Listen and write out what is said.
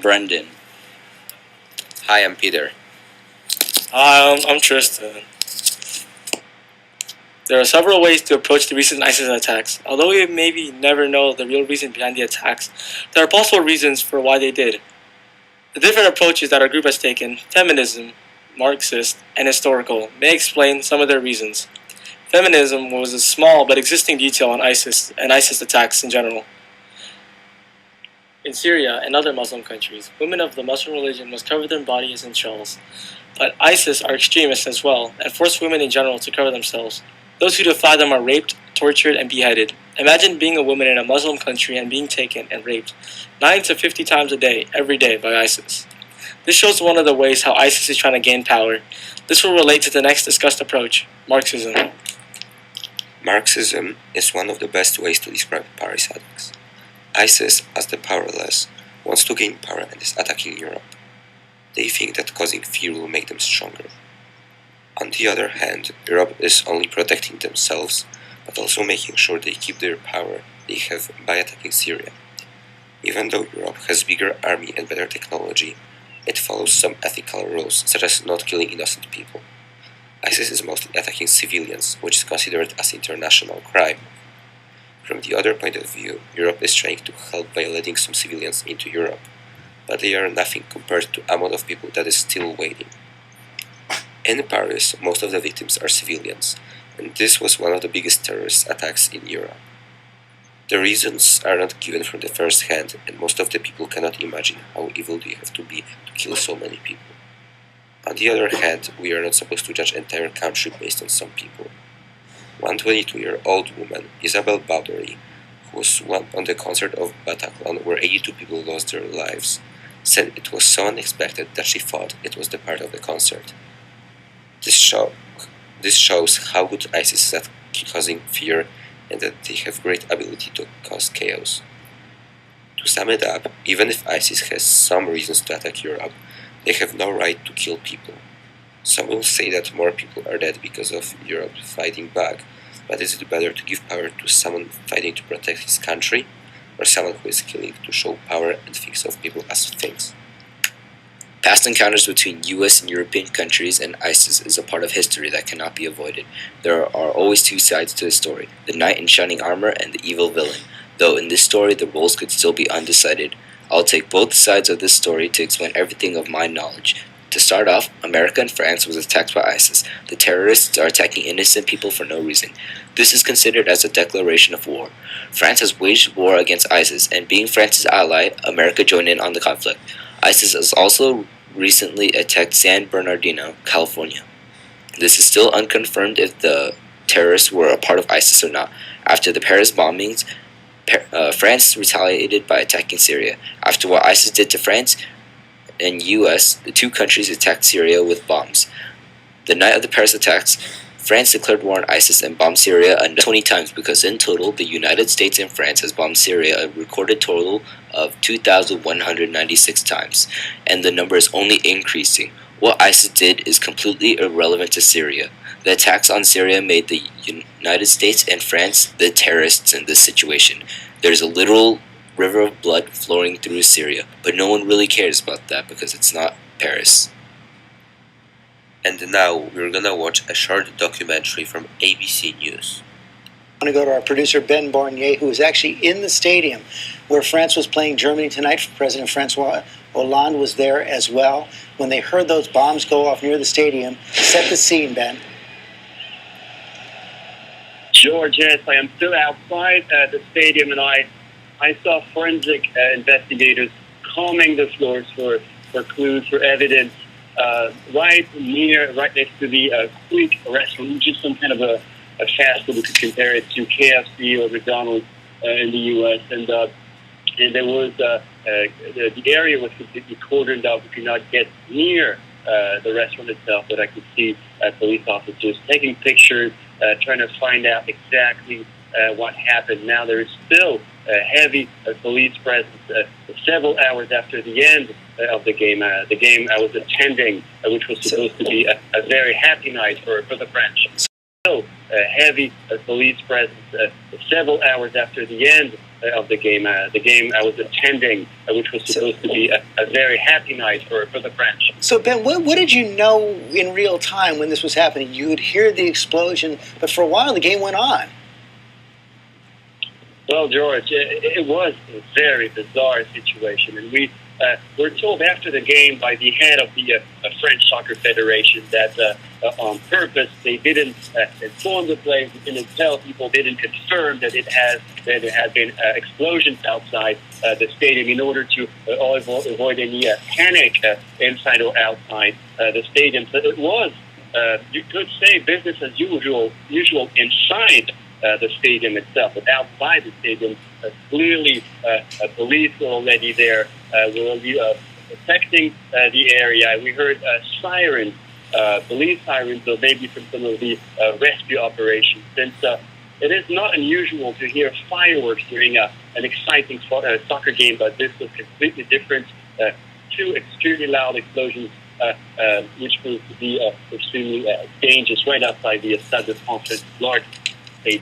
Brendan. Hi, I'm Peter. Hi, I'm Tristan. There are several ways to approach the recent ISIS attacks. Although we maybe never know the real reason behind the attacks, there are possible reasons for why they did. The different approaches that our group has taken, feminism, Marxist, and historical, may explain some of their reasons. Feminism was a small but existing detail on ISIS and ISIS attacks in general. In Syria and other Muslim countries, women of the Muslim religion must cover their bodies in shawls. But ISIS are extremists as well, and force women in general to cover themselves. Those who defy them are raped, tortured, and beheaded. Imagine being a woman in a Muslim country and being taken and raped 9 to 50 times a day, every day, by ISIS. This shows one of the ways how ISIS is trying to gain power. This will relate to the next discussed approach, Marxism. Marxism is one of the best ways to describe Paris attacks. ISIS, as the powerless, wants to gain power and is attacking Europe. They think that causing fear will make them stronger. On the other hand, Europe is only protecting themselves, but also making sure they keep their power they have by attacking Syria. Even though Europe has bigger army and better technology, it follows some ethical rules, such as not killing innocent people. ISIS is mostly attacking civilians, which is considered as international crime. From the other point of view, Europe is trying to help by letting some civilians into Europe, but they are nothing compared to the amount of people that is still waiting. In Paris, most of the victims are civilians, and this was one of the biggest terrorist attacks in Europe. The reasons are not given from the first hand, and most of the people cannot imagine how evil they have to be to kill so many people. On the other hand, we are not supposed to judge an entire country based on some people. One 22-year-old woman, Isabel Bowdery, who was on the concert of Bataclan where 82 people lost their lives, said it was so unexpected that she thought it was the part of the concert. This shows how good ISIS is at causing fear and that they have great ability to cause chaos. To sum it up, even if ISIS has some reasons to attack Europe, they have no right to kill people. Some will say that more people are dead because of Europe fighting back, but is it better to give power to someone fighting to protect his country, or someone who is killing to show power and thinks of people as things? Past encounters between US and European countries and ISIS is a part of history that cannot be avoided. There are always two sides to the story, the knight in shining armor and the evil villain, though in this story the roles could still be undecided. I'll take both sides of this story to explain everything of my knowledge. To start off, America and France was attacked by ISIS. The terrorists are attacking innocent people for no reason. This is considered as a declaration of war. France has waged war against ISIS, and being France's ally, America joined in on the conflict. ISIS has also recently attacked San Bernardino, California. This is still unconfirmed if the terrorists were a part of ISIS or not. After the Paris bombings, France retaliated by attacking Syria. After what ISIS did to France and US, the two countries attacked Syria with bombs. The night of the Paris attacks, France declared war on ISIS and bombed Syria 20 times because in total, the United States and France has bombed Syria a recorded total of 2,196 times, and the number is only increasing. What ISIS did is completely irrelevant to Syria. The attacks on Syria made the United States and France the terrorists in this situation. There's a literal river of blood flowing through Syria, but no one really cares about that because it's not Paris. And now we're gonna watch a short documentary from ABC News. I want to go to our producer Ben Barnier, who is actually in the stadium where France was playing Germany tonight. President Francois Hollande was there as well. When they heard those bombs go off near the stadium, set the scene, Ben. George, yes, I am still outside the stadium, and I saw forensic investigators combing the floors for clues, for evidence, right next to the Quick restaurant, which is some kind of a fast food. We could compare it to KFC or McDonald's in the U.S. And there was the area was completely cordoned off. We could not get near the restaurant itself, but I could see police officers taking pictures, trying to find out exactly what happened. Now there is still a heavy police presence several hours after the end of the game. The game I was attending, which was supposed to be a very happy night for the French. Still a heavy police presence several hours after the end of the game I was attending, which was supposed to be a very happy night for the French. So, Ben, what did you know in real time when this was happening? You would hear the explosion, but for a while the game went on. Well, George, it was a very bizarre situation, and we were told after the game by the head of the French Soccer Federation that on purpose they didn't inform the players, didn't tell people, didn't confirm that there had been explosions outside the stadium in order to avoid any panic inside or outside the stadium. So it was, you could say, business as usual inside the stadium itself, but outside the stadium, clearly police were already there, were already protecting the area. We heard sirens, police sirens, or maybe from some of the rescue operations. Since it is not unusual to hear fireworks during an exciting soccer game, but this was completely different. Two extremely loud explosions, which proved to be extremely dangerous right outside the Stade de France, large state